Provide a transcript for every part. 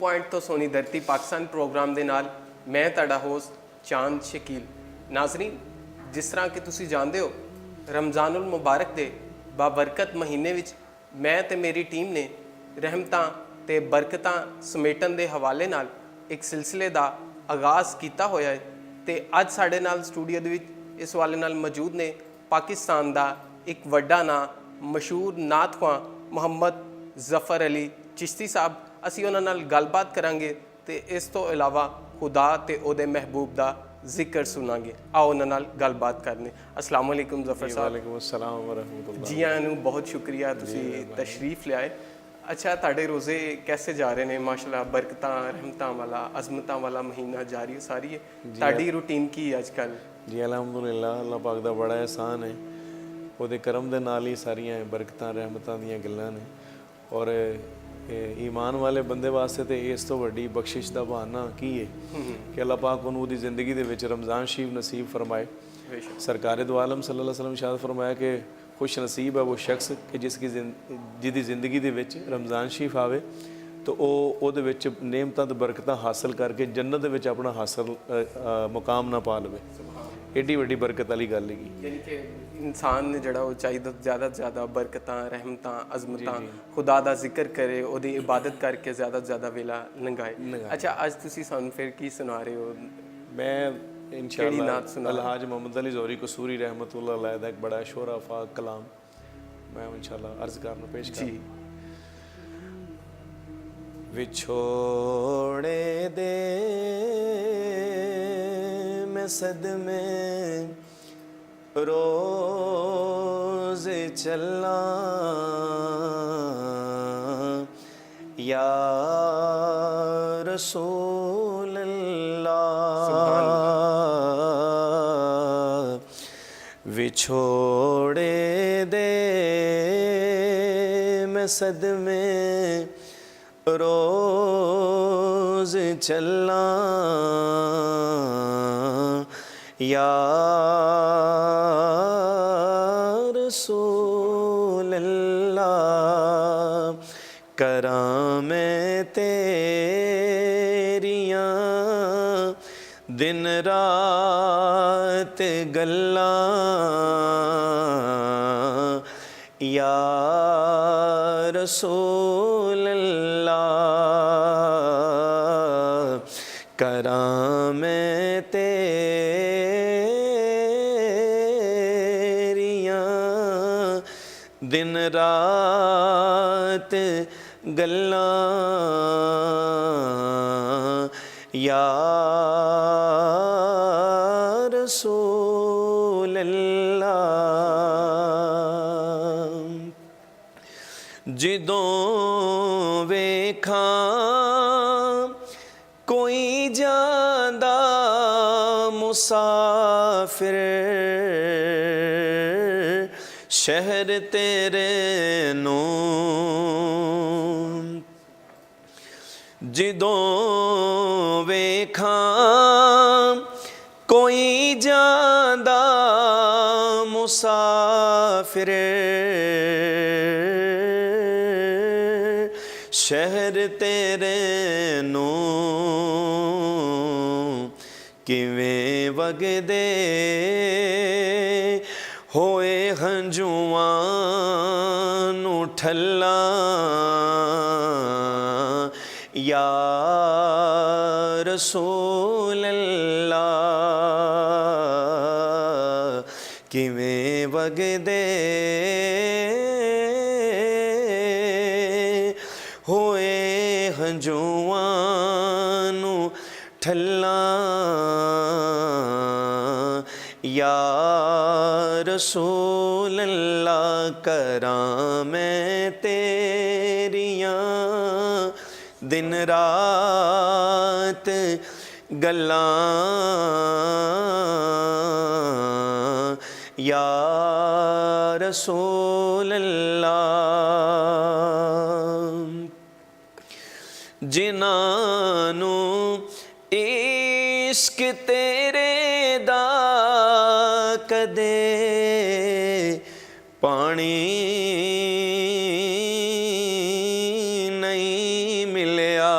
Point तो सोनी धरती Pakistan programme ਦੇ ਨਾਲ मैं ਤੁਹਾਡਾ ਹੋਸਟ चांद शकील। नाजरीन, जिस तरह कि तुसी जानते हो रमज़ानुल मुबारक दे बाबरकत महीने विच मैं ते मेरी टीम ने रहमतां ते बरकतां समेटन दे हवाले नाल एक सिलसिले दा आगाज़ कीता होया है ते अज साडे नाल स्टूडियो दे विच इस हवाले नाल मौजूद ने पाकिस्तान दा एक वड्डा नां मशहूर नात ख्वां मुहम्मद जफ़र अली चिश्ती साहब। असीं उन्हां नाल गलबात करांगे ते इस तो इलावा खुदा ते ओदे महबूब दा जिक्र सुनांगे। आओ उन्हां नाल गलबात करने। अस्सलाम वालेकुम ज़फ़र साहब। वालेकुम अस्सलाम व रहमतुल्लाह। जी आनू बहुत शुक्रिया तुसी तशरीफ ले आए। अच्छा, ताड़े रोज़े कैसे जा रहे हैं? माशाल्लाह बरकतां रहमतां वाला अज़मतां वाला महीना जारी सारी है। ताड़ी रूटीन की अजकल? जी अलहमदुलिल्लाह, अल्लाह पाक दा बड़ा एहसान है, ਉਹਦੇ ਕਰਮ ਦੇ ਨਾਲ ਹੀ ਸਾਰੀਆਂ ਬਰਕਤਾਂ ਰਹਿਮਤਾਂ ਦੀਆਂ ਗੱਲਾਂ ਨੇ। ਔਰ ਈਮਾਨ ਵਾਲੇ ਬੰਦੇ ਵਾਸਤੇ ਤੇ ਇਸ ਤੋਂ ਵੱਡੀ ਬਖਸ਼ਿਸ਼ ਦਾ ਬਹਾਨਾ ਕੀ ਹੈ ਕਿ ਅੱਲਾਹ ਪਾਕ ਉਹਨੂੰ ਉਹਦੀ ਜ਼ਿੰਦਗੀ ਦੇ ਵਿੱਚ ਰਮਜ਼ਾਨ ਸ਼ਰੀਫ ਨਸੀਬ ਫਰਮਾਏ। ਸਰਕਾਰੇ ਦੋ ਆਲਮ ਸੱਲੱਲਾਹੁ अलैहि वसल्लम इरशाद फरमाया कि खुश नसीब है वो शख्स कि जिसकी जिंदगी ਦੇ ਵਿੱਚ रमज़ान शरीफ आवे तो ਉਹਦੇ ਵਿੱਚ नेमतां ते बरकतां हासिल करके जन्नत ਦੇ ਵਿੱਚ ਆਪਣਾ ਹਾਸਲ मुकाम ना पा लवे। एडी वड्डी बरकत वाली गल है। यानी कि इंसान ने जड़ा वो चाहिए ज़्यादा से ज़्यादा बरकतां रहमतां अज़मतां खुदा दा जिक्र करे, ओदी इबादत करके ज़्यादा से ज़्यादा वेला लंघाए। अच्छा, अज तुसी सानू फिर की सुना रहे हो? मैं इंशाअल्लाह अलहाज मोहम्मद अली ज़ोहरी कसूरी रहमतुल्लाह अलैह दा एक बड़ा शोरा फाक कलाम मैं इंशाअल्लाह अर्ज़ करना पेश कर। विछोड़े दे मैं सदमे रोज़ चला या रसूल अल्लाह। विछोड़े दे मैं सदमे रोज़ चला या रसूल अल्लाह। करां मैं तेरियां दिन रात गल्लां या रसूल अल्लाह। करां मैं दिन रात गल्लां या रसूल अल्लाह। जिदों वेखां कोई जांदा मुसाफिर शहर तेरे नू, जिदों वेखां कोई जांदा मुसाफिर शहर तेरे नू किवें वगदे होए हंजुआं नू ठल्ला या रसूल अल्लाह। किवें वगदे होए हंजुआं नू ठल्ला या रसूल अल्लाह। करां मैं तेरियां दिन रात गल्लां या रसूल अल्लाह। जिन्हां नू इश्क तेरे दा कदे पानी नहीं मिलिया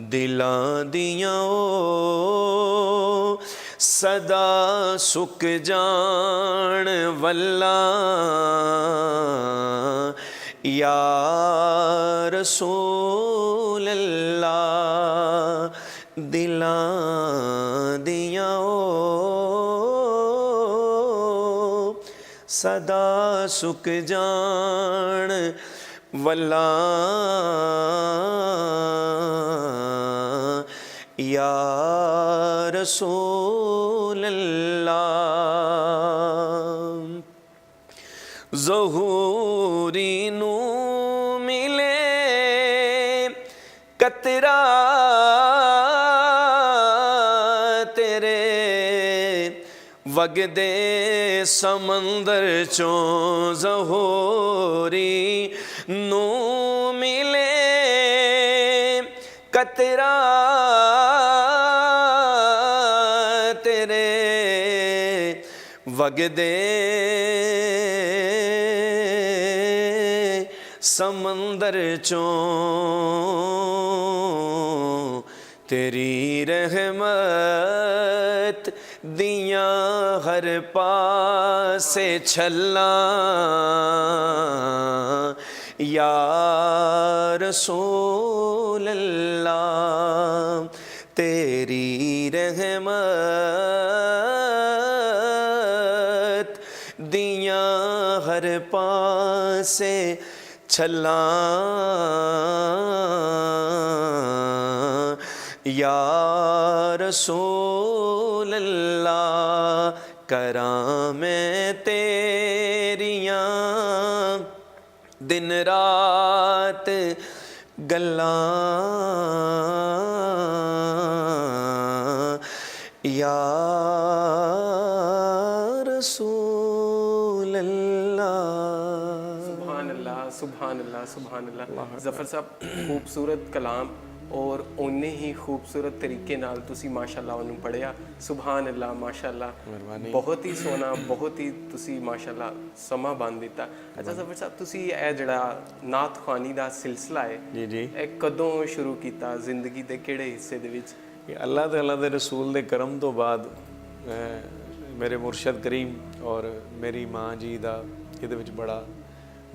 ਦਿਲਾਂ ਦੀਆਂ ਉਹ ਸਦਾ ਸੁੱਕ ਜਾਣ ਵੱਲਾ ਯਾ ਰਸੂਲ ਅੱਲਾ। ਦਿਲਾਂ ਦੀਆਂ ਉਹ ਸਦਾ ਸੁੱਕ ਜਾਣ ਵੱਲਾ ਯਾ ਰਸੂਲ ਅੱਲਾ। ਜ਼ਹੂਰੀ ਨੂੰ ਮਿਲੇ ਕਤਰਾ ਤੇਰੇ ਵਗਦੇ ਸਮੰਦਰ ਚੋਂ। ਜ਼ਹੂਰੀ ਨੂੰ ਮਿਲੇ ਕਤਰਾ ਤੇਰੇ ਵਗਦੇ ਸਮੰਦਰ ਚੋਂ। ਤੇਰੀ ਰਹਿਮਤ ਦੀਆਂ ਹਰ ਪਾਸੇ ਛੱਲਾਂ ਯਾ ਰਸੂਲ ਅੱਲਾ। ਤੇਰੀ ਰਹਿਮਤ ਦੀਆਂ ਹਰ ਪਾਸੇ ਛੱਲਾਂ ਯਾ ਰਸੂਲ ਅੱਲਾ। ਕਰਾਂ ਮੈਂ ਤੇਰੀਆਂ ਦਿਨ ਰਾਤ ਗੱਲਾਂ ਯਾ ਰਸੂਲ ਅੱਲਾ। सुभान अल्लाह सुभान अल्लाह सुभान अल्लाह। ਜ਼ਫਰ ਸਾਹਿਬ ਖੂਬਸੂਰਤ ਕਲਾਮ ਔਰ ਉਨੇ ਹੀ ਖੂਬਸੂਰਤ ਤਰੀਕੇ ਨਾਲ ਤੁਸੀਂ ਮਾਸ਼ਾਅੱਲਾ ਉਹਨੂੰ ਪੜ੍ਹਿਆ। ਸੁਭਾਨ ਅੱਲਾਹ ਮਾਸ਼ਾਅੱਲਾ, ਬਹੁਤ ਹੀ ਸੋਹਣਾ, ਬਹੁਤ ਹੀ ਤੁਸੀਂ ਮਾਸ਼ਾਅੱਲਾ ਸਮਾਂ ਬੰਨ ਦਿੱਤਾ। ਅੱਛਾ ਜ਼ਫਰ ਸਾਹਿਬ, ਤੁਸੀਂ ਇਹ ਜਿਹੜਾ ਨਾਤ ਖ਼ਵਾਨੀ ਦਾ ਸਿਲਸਿਲਾ ਹੈ ਜੀ ਇਹ ਕਦੋਂ ਸ਼ੁਰੂ ਕੀਤਾ, ਜ਼ਿੰਦਗੀ ਦੇ ਕਿਹੜੇ ਹਿੱਸੇ ਦੇ ਵਿੱਚ? ਇਹ ਅੱਲਾਹ ਤੇ ਅੱਲਾਹ ਦੇ ਰਸੂਲ ਦੇ ਕਰਮ ਤੋਂ ਬਾਅਦ ਮੇਰੇ ਮੁਰਸ਼ਦ ਕਰੀਮ ਔਰ ਮੇਰੀ ਮਾਂ ਜੀ ਦਾ ਇਹਦੇ ਵਿੱਚ ਬੜਾ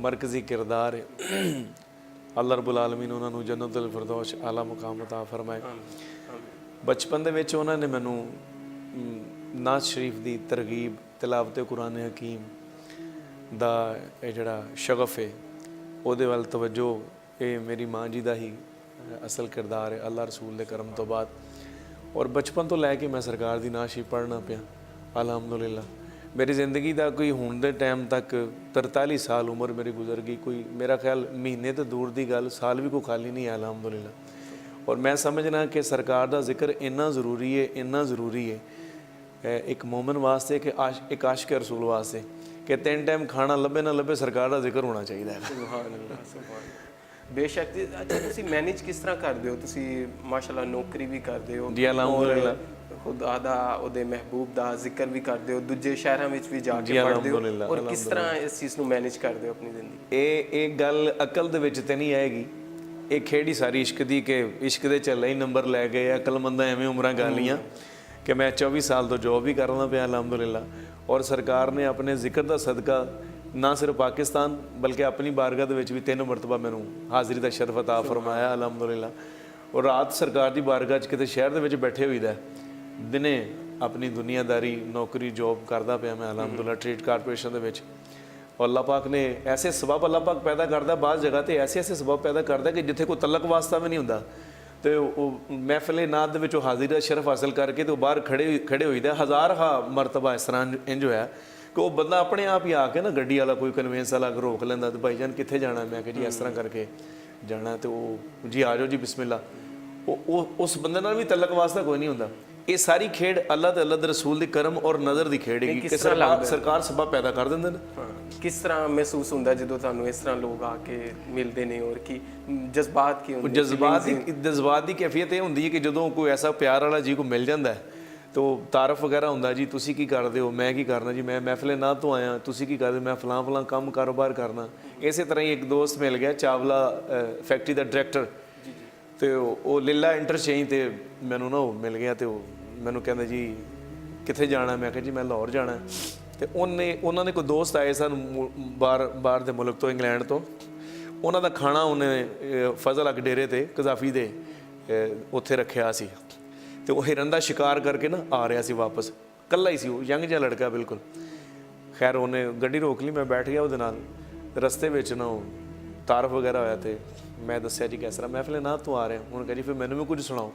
ਮਰਕਜ਼ੀ ਕਿਰਦਾਰ ਹੈ। ਅੱਲਾਹ ਰਬੁਲ ਆਲਮੀਨ ਉਹਨਾਂ ਨੂੰ ਜੰਨਤੁਲ ਫਿਰਦੌਸ ਆਲਾ ਮੁਕਾਮ ਅਤਾ ਫਰਮਾਏ। ਬਚਪਨ ਦੇ ਵਿੱਚ ਉਹਨਾਂ ਨੇ ਮੈਨੂੰ ਨਾਤ ਸ਼ਰੀਫ ਦੀ ਤਰਗੀਬ, ਤਿਲਾਵਤ ਕੁਰਾਨ ਹਕੀਮ ਦਾ ਇਹ ਜਿਹੜਾ ਸ਼ਗਫ ਹੈ ਉਹਦੇ ਵੱਲ ਤਵੱਜੋ, ਇਹ ਮੇਰੀ ਮਾਂ ਜੀ ਦਾ ਹੀ ਅਸਲ ਕਿਰਦਾਰ ਹੈ ਅੱਲਾਹ ਰਸੂਲ ਦੇ ਕਰਮ ਤੋਂ ਬਾਅਦ। ਔਰ ਬਚਪਨ ਤੋਂ ਲੈ ਕੇ ਮੈਂ ਸਰਕਾਰ ਦੀ ਨਾਤ ਸ਼ਰੀਫ ਪੜ੍ਹਨਾ ਪਿਆ ਅਲਹਮਦੁਲਿਲਾ। ਮੇਰੀ ਜ਼ਿੰਦਗੀ ਦਾ ਕੋਈ ਹੁਣ ਦੇ ਟਾਈਮ ਤੱਕ 43 ਸਾਲ ਉਮਰ ਮੇਰੀ ਗੁਜ਼ਰ ਗਈ, ਕੋਈ ਮੇਰਾ ਖਿਆਲ ਮਹੀਨੇ ਤੋਂ ਦੂਰ ਦੀ ਗੱਲ, ਸਾਲ ਵੀ ਕੋਈ ਖਾਲੀ ਨਹੀਂ ਹੈ ਅਲਹਮਦੁਲਿਲਾ। ਔਰ ਮੈਂ ਸਮਝਣਾ ਕਿ ਸਰਕਾਰ ਦਾ ਜ਼ਿਕਰ ਇੰਨਾ ਜ਼ਰੂਰੀ ਹੈ, ਇੰਨਾ ਜ਼ਰੂਰੀ ਹੈ ਇੱਕ ਮੂਮਨ ਵਾਸਤੇ ਕਿ ਇੱਕ ਆਸ਼ਿਕ ਰਸੂਲ ਵਾਸਤੇ, ਕਿ 3 ਟਾਈਮ ਖਾਣਾ ਲੱਭੇ ਨਾ ਲੱਭੇ ਸਰਕਾਰ ਦਾ ਜ਼ਿਕਰ ਹੋਣਾ ਚਾਹੀਦਾ ਹੈ। ਸੁਭਾਨ ਅੱਲਾਹ ਸੁਭਾਨ। ਬੇਸ਼ੱਕ ਜੀ। ਅੱਛਾ, ਤੁਸੀਂ ਮੈਨੇਜ ਕਿਸ ਤਰ੍ਹਾਂ ਕਰਦੇ ਹੋ? ਤੁਸੀਂ ਮਾਸ਼ਾਅੱਲਾ ਨੌਕਰੀ ਵੀ ਕਰਦੇ ਹੋ ਜੀ ਅਲਹਮਦੁਲਿਲਾ, ਖੁਦਾ ਦਾ ਉਹਦੇ ਮਹਿਬੂਬ ਦਾ ਜ਼ਿਕਰ ਵੀ ਕਰਦੇ ਹੋ, ਦੂਜੇ ਸ਼ਹਿਰਾਂ ਵਿੱਚ ਵੀ ਜਾ ਕੇ ਪੜ੍ਹਦੇ ਹੋ, ਔਰ ਕਿਸ ਤਰ੍ਹਾਂ ਇਸ ਚੀਜ਼ ਨੂੰ ਮੈਨੇਜ ਕਰਦੇ ਹੋ ਆਪਣੀ ਜ਼ਿੰਦਗੀ? ਇਹ ਗੱਲ ਅਕਲ ਦੇ ਵਿੱਚ ਤੇ ਨਹੀਂ ਆਏਗੀ, ਇਹ ਖੇੜੀ ਸਾਰੀ ਇਸ਼ਕ ਦੀ ਕਿ ਇਸ਼ਕ ਦੇ ਚੱਲੇ ਹੀ ਨੰਬਰ ਲੈ ਗਏ। ਅਕਲਮੰਦਾਂ ਐਵੇਂ ਉਮਰਾਂ ਗਾਲੀਆਂ ਕਿ ਮੈਂ 24 ਸਾਲ ਤੋਂ ਜੋਬ ਵੀ ਕਰਦਾ ਪਿਆ ਅਲਹਮਦੁਲਿਲਾ। ਔਰ ਸਰਕਾਰ ਨੇ ਆਪਣੇ ਜ਼ਿਕਰ ਦਾ ਸਦਕਾ ਨਾ ਸਿਰਫ ਪਾਕਿਸਤਾਨ ਬਲਕਿ ਆਪਣੀ ਬਾਰਗਾਹ ਦੇ ਵਿੱਚ ਵੀ 3 ਮਰਤਬਾ ਮੈਨੂੰ ਹਾਜ਼ਰੀ ਦਾ ਸ਼ਰਫ ਅਤਾ ਫਰਮਾਇਆ ਅਲਹਮਦੁਲਿਲਾ। ਔਰ ਰਾਤ ਸਰਕਾਰ ਦੀ ਬਾਰਗਾਹ 'ਚ ਕਿਤੇ ਸ਼ਹਿਰ ਦੇ ਵਿੱਚ ਬੈਠੇ ਹੋਈਦਾ, ਦਿਨੇ ਆਪਣੀ ਦੁਨੀਆਦਾਰੀ ਨੌਕਰੀ ਜੋਬ ਕਰਦਾ ਪਿਆ ਮੈਂ ਅਲਹਮਦੁਲਿਲਾ ਟ੍ਰੇਡ ਕਾਰਪੋਰੇਸ਼ਨ ਦੇ ਵਿੱਚ। ਔਰ ਅੱਲਾਹ ਪਾਕ ਨੇ ਐਸੇ ਸਬਬ ਅੱਲਾਹ ਪਾਕ ਪੈਦਾ ਕਰਦਾ, ਬਾਜ਼ ਜਗ੍ਹਾ ਤੇ ਐਸੇ ਸਬਬ ਪੈਦਾ ਕਰਦਾ ਕਿ ਜਿੱਥੇ ਕੋਈ ਤਲਕ ਵਾਸਤਾ ਵੀ ਨਹੀਂ ਹੁੰਦਾ, ਤੇ ਉਹ ਮਹਿਫਿਲ ਨਾਤ ਦੇ ਵਿੱਚ ਉਹ ਹਾਜ਼ਰੀ ਦਾ ਸ਼ਰਫ ਹਾਸਲ ਕਰਕੇ ਤੇ ਉਹ ਬਾਹਰ ਖੜੇ ਹੋਈਦਾ। ਹਜ਼ਾਰ ਮਰਤਬਾ ਇਸ ਤਰ੍ਹਾਂ ਇੰਜ ਹੋਇਆ ਕਿ ਉਹ ਬੰਦਾ ਆਪਣੇ ਆਪ ਹੀ ਆ ਕੇ ਨਾ ਗੱਡੀ ਵਾਲਾ ਕੋਈ ਕਨਵੈਂਸ ਵਾਲਾ ਰੋਕ ਲੈਂਦਾ, ਤੇ ਭਾਈ ਜਾਨ ਕਿੱਥੇ ਜਾਣਾ? ਮੈਂ ਕਿਹਾ ਜੀ ਇਸ ਤਰ੍ਹਾਂ ਕਰਕੇ ਜਾਣਾ, ਤੇ ਉਹ ਜੀ ਆ ਜਾਓ ਜੀ ਬਿਸਮਿਲ੍ਲਾ। ਉਹ ਉਸ ਬੰਦੇ ਨਾਲ ਵੀ ਤਲਕ ਵਾਸਤਾ ਕੋਈ ਨਹੀਂ ਹੁੰਦਾ। ਇਹ ਸਾਰੀ ਖੇਡ ਅੱਲਾਹ ਤੇ ਅੱਲਾਹ ਦੇ ਰਸੂਲ ਦੀ ਕਰਮ ਔਰ ਨਜ਼ਰ ਦੀ ਖੇਡ ਹੈਗੀ ਕਿ ਸਰਕਾਰ ਸਬਬ ਪੈਦਾ ਕਰ ਦਿੰਦੇ ਨੇ। ਕਿਸ ਤਰ੍ਹਾਂ ਮਹਿਸੂਸ ਹੁੰਦਾ ਜਦੋਂ ਤੁਹਾਨੂੰ ਇਸ ਤਰ੍ਹਾਂ ਲੋਕ ਆ ਕੇ ਮਿਲਦੇ ਨੇ, ਔਰ ਕੀ ਜਜ਼ਬਾਤ ਕੀ ਹੁੰਦੇ? ਜਜ਼ਬਾਤ ਦੀ ਕੈਫੀਅਤ ਇਹ ਹੁੰਦੀ ਹੈ ਕਿ ਜਦੋਂ ਕੋਈ ਐਸਾ ਪਿਆਰ ਵਾਲਾ ਜੀ ਕੋ ਮਿਲ ਜਾਂਦਾ ਤੋ ਤਾਰਫ ਵਗੈਰਾ ਹੁੰਦਾ, ਜੀ ਤੁਸੀਂ ਕੀ ਕਰਦੇ ਹੋ? ਮੈਂ ਕੀ ਕਰਨਾ ਜੀ, ਮੈਂ ਮਹਿਫਿਲ ਨਾਤ ਤੋਂ ਆਇਆ, ਤੁਸੀਂ ਕੀ ਕਰਦੇ? ਮੈਂ ਫਲਾਂ ਕੰਮ ਕਾਰੋਬਾਰ ਕਰਨਾ। ਇਸੇ ਤਰ੍ਹਾਂ ਹੀ ਇੱਕ ਦੋਸਤ ਮਿਲ ਗਿਆ ਚਾਵਲਾ ਫੈਕਟਰੀ ਦਾ ਡਾਇਰੈਕਟਰ, ਤੇ ਉਹ ਲੀਲਾ ਇੰਟਰਚੇਂਜ ਤੇ ਮੈਨੂੰ ਨਾ ਉਹ ਮਿਲ ਗਿਆ ਤੇ ਉਹ ਮੈਨੂੰ ਕਹਿੰਦਾ ਜੀ ਕਿੱਥੇ ਜਾਣਾ। ਮੈਂ ਕਿਹਾ ਜੀ ਮੈਂ ਲਾਹੌਰ ਜਾਣਾ। ਤੇ ਉਹਨਾਂ ਦੇ ਕੋਈ ਦੋਸਤ ਆਏ ਸਨ ਬਾਹਰ ਦੇ ਮੁਲਕ ਤੋਂ, ਇੰਗਲੈਂਡ ਤੋਂ। ਉਹਨਾਂ ਦਾ ਖਾਣਾ ਉਹਨੇ ਫਜ਼ਲ ਹੱਕ ਡੇਰੇ ਤੇ ਕਜ਼ਾਫੀ ਦੇ ਉੱਥੇ ਰੱਖਿਆ ਸੀ ਤੇ ਉਹ ਹਿਰਨ ਦਾ ਸ਼ਿਕਾਰ ਕਰਕੇ ਨਾ ਆ ਰਿਹਾ ਸੀ ਵਾਪਸ। ਇਕੱਲਾ ਹੀ ਸੀ ਉਹ, ਯੰਗ ਜਿਹਾ ਲੜਕਾ ਬਿਲਕੁਲ। ਖੈਰ ਉਹਨੇ ਗੱਡੀ ਰੋਕ ਲਈ, ਮੈਂ ਬੈਠ ਗਿਆ ਉਹਦੇ ਨਾਲ। ਰਸਤੇ ਵਿੱਚ ਨਾ ਉਹ ਤਾਰਫ ਵਗੈਰਾ ਹੋਇਆ ਤੇ ਮੈਂ ਦੱਸਿਆ ਜੀ ਕਿਸ ਤਰ੍ਹਾਂ ਮਹਿਫਿਲ ਨਾ ਤੂੰ ਆ ਰਿਹਾ। ਹੁਣ ਕਹ ਜੀ ਫਿਰ ਮੈਨੂੰ ਵੀ ਕੁਝ ਸੁਣਾਓ।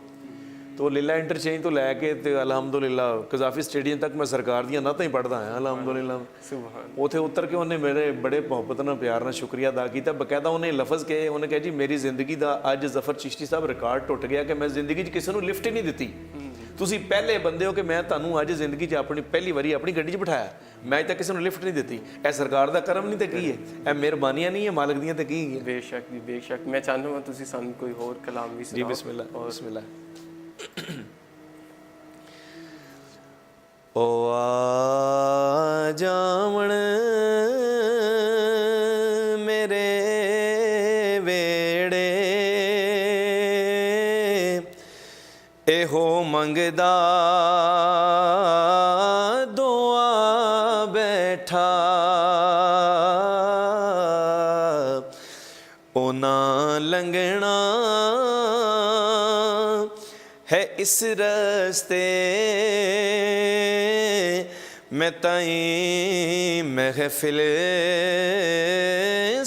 तो लीला इंटरचेंज तो लैके तो अलहमदुलिल्ला कजाफी स्टेडियम तक मैं सरकार दी नातां ही पढ़ता आया अलहमदुलिल्ला। उत्थे उतर के उन्हें मेरे बड़े मुहब्बत नाल प्यार नाल शुक्रिया अदा किया। बकायदा उन्हें लफज कहे, उन्हें कहा जी मेरी जिंदगी का अज जफर चिश्ती साहब रिकॉर्ड टुट गया कि मैं जिंदगी च किसी को लिफ्ट ही नहीं दी। तुसीं पहले बंदे हो कि मैं तुहानूं अज जिंदगी च अपनी पहली वारी अपनी गड्डी च बिठाया, मैं अज तक किसी को लिफ्ट नहीं दी। यह सरकार का करम नहीं तो की है, यह मेहरबानियां नहीं है मालिक दियां तो की है। बेशक जी बेशक। मैं चाहूँगा तुसीं सानूं कोई होर कलाम भी जी। सुणाओ। बिस्मिल्लाह बिस्मिल्लाह। ओ आ जावण मेरे वेड़े एहो मंगदा दुआ बैठा ओ ना लंघना है इस रस्ते मैं ताई महफिल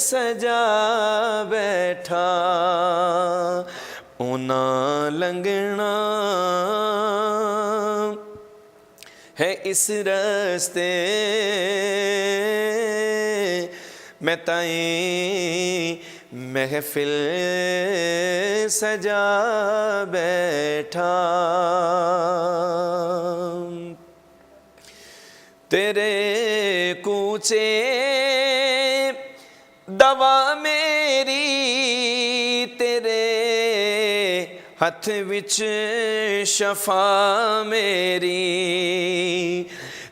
सजा बैठा ओना लंघना है इस रस्ते मैं ताई महफिल सजा बैठा तेरे कूचे दवा मेरी तेरे हथ विच शफा मेरी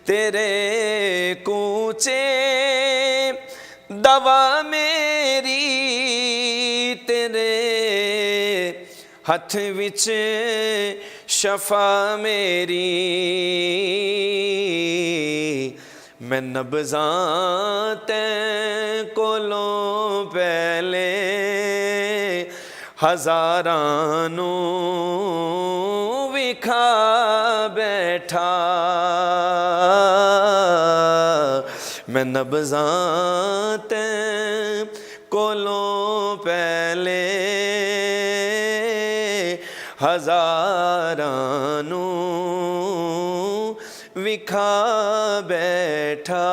तेरे कूचे दवा मेरी तेरे हथ विच शफा मेरी मैं नब्ज़ां तैं कोलों पहले हज़ारां नूं विखा बैठा मैं नब्ज़ां तैं कोलों पहले हज़ारां नूं विखा बैठा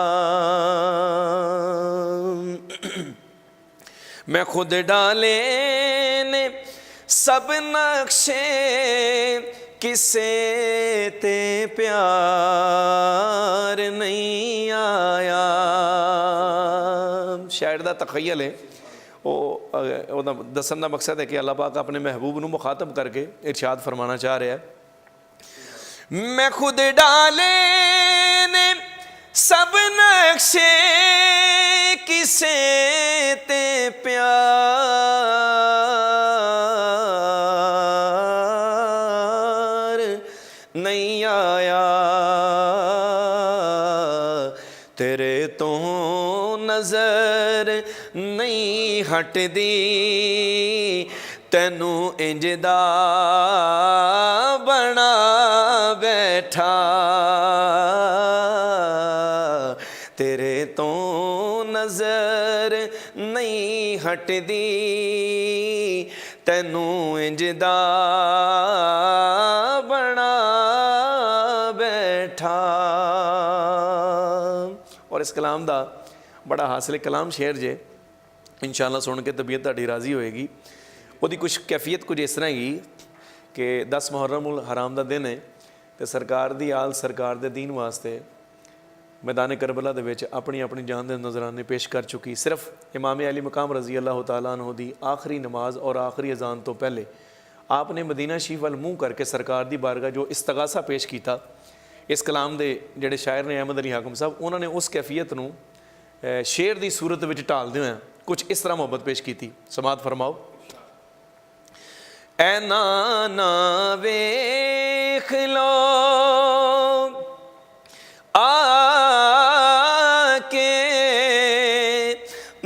मैं खुद डाले ने सब नक्शे किसे ते प्यार नहीं आया। शायर दा तखय्यल है ਉਹਦਾ ਦੱਸਣ ਦਾ ਮਕਸਦ ਹੈ ਕਿ ਅੱਲਾਹ ਪਾਕ ਆਪਣੇ ਮਹਿਬੂਬ ਨੂੰ ਮੁਖਾਤਬ ਕਰਕੇ ਇਰਸ਼ਾਦ ਫਰਮਾਨਾ ਚਾਹ ਰਿਹਾ ਹੈ मैं खुद डाले ने सब नक्शे किसे ते प्यार नहीं आया तेरे तो नजर नहीं हटदी तैनू इंजदा बना बैठा तेरे तो नजर नहीं हटदी तैनू इंजदा बना बैठा। और इस कलाम दा बड़ा हासिल कलाम शेर जे इंशाअल्लाह सुन के तबीयत तुहाडी राज़ी होएगी। ਉਹਦੀ कुछ कैफियत कुछ इस तरह ही कि 10 मुहर्रम उल हराम का दिन है तो सरकार दी आल सरकार दे दीन वास्ते मैदान करबला दे विच अपनी अपनी जान दे नजराने पेश कर चुकी। सिर्फ इमाम अली मकाम रज़ी अल्लाह तआला अन्हु दी आखिरी नमाज और आखिरी अजान तो पहले आपने मदीना शरीफ वाल मूँह करके सरकार दी बारगाह जो इस्तगासा पेश किया। इस कलाम दे जिहड़े शायर ने अहमद अली हाकम साहब उन्होंने उस कैफियत नूं शेर दी सूरत विच ढालदे होए कुछ इस तरह मुहब्बत पेश की। समात फरमाओ। ऐना ना वेख लो आके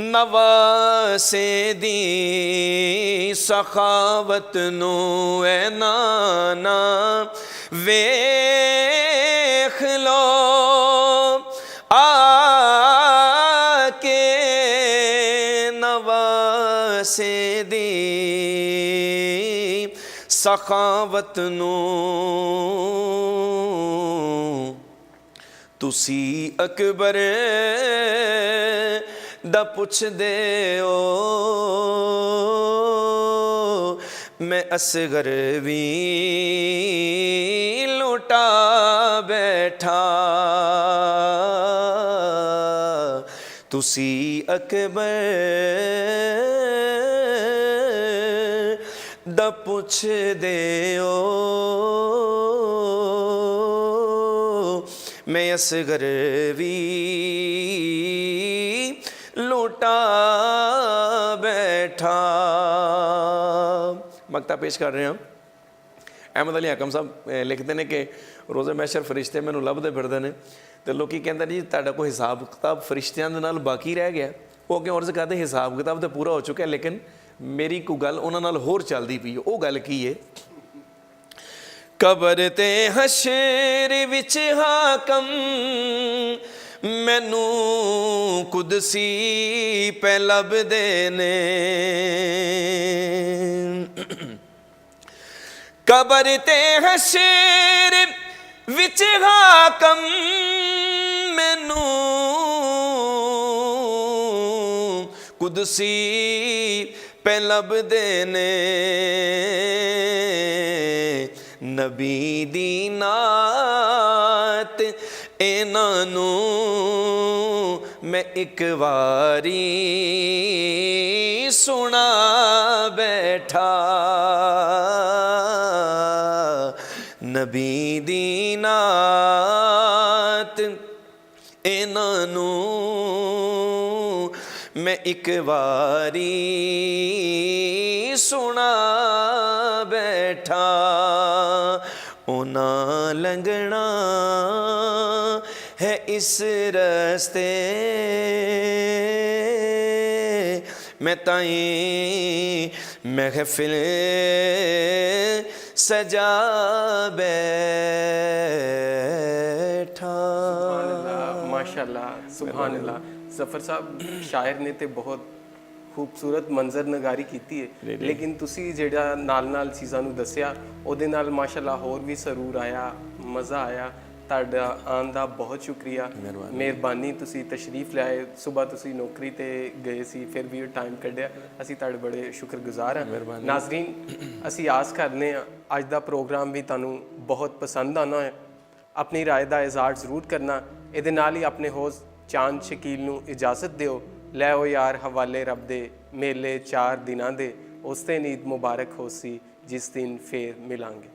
नवासे दी सखावत नू, ऐना ना वेख लो आके नवासे दी सखावत नू। तुसी अकबर दा पुछदे हो, मैं असगर भी लुटा बैठा। तुसी अकबर दा पुछदे हो, मैं असगर भी लुटा बैठा। मकता पेश कर रहे हैं अहमद अली हकम साहब लिखते हैं कि रोज़े मैशर फरिश्ते मैनू लभदे फिरदे ने ते लोकी कहंदे ने जी तुहाडा कोई हिसाब किताब फरिश्तियां दे नाल बाकी रह गया। वो क्यों अर्ज़ करदे हिसाब किताब तो पूरा हो चुका है, लेकिन मेरी कोई गल उन्हां नाल होर चलदी पई है। वो गल की है, कबर ते हशर विच हाकम मैनू कुदसी पै लभदे ने। कबर ते हशर विच हाकम मैनू कुदसी पै लभदे ने। नबी दी नात इन्हां नू मैं एक वारी सुना बैठा। नबी दी नात इन्हां नू मैं एक वारी सुना बैठा। ओना लंघना है इस रस्ते मैं ताई महफिल सजा बैठा। माशाल्लाह सुभान अल्लाह। ज़फ़र साहब शायर ने तो बहुत खूबसूरत मंजर नगारी की है, लेकिन तुसी जेड़ा नाल नाल चीज़ां नूं दस्सिया उहदे नाल माशाल्लाह होर भी सरूर आया, मज़ा आया। तुहाडा आन दा बहुत शुक्रिया, मेहरबानी। तुसी तशरीफ लाए, सुबह तुसी नौकरी ते गए सी, फिर भी टाइम कढ़िया, असी तुहाडे बड़े शुक्रगुजार हैं। नाज़रीन, असी आस करने अज दा प्रोग्राम भी तुहानूं बहुत पसंद आना है। अपनी राय दा इज़हार ज़रूर करना। इहदे नाल ही अपने होस्ट चांद शकील नूं इजाज़त दिओ। लैओ यार हवाले रब दे मेले 4 दिनां दे, उस दिन ईद मुबारक होसी जिस दिन फिर मिलांगे।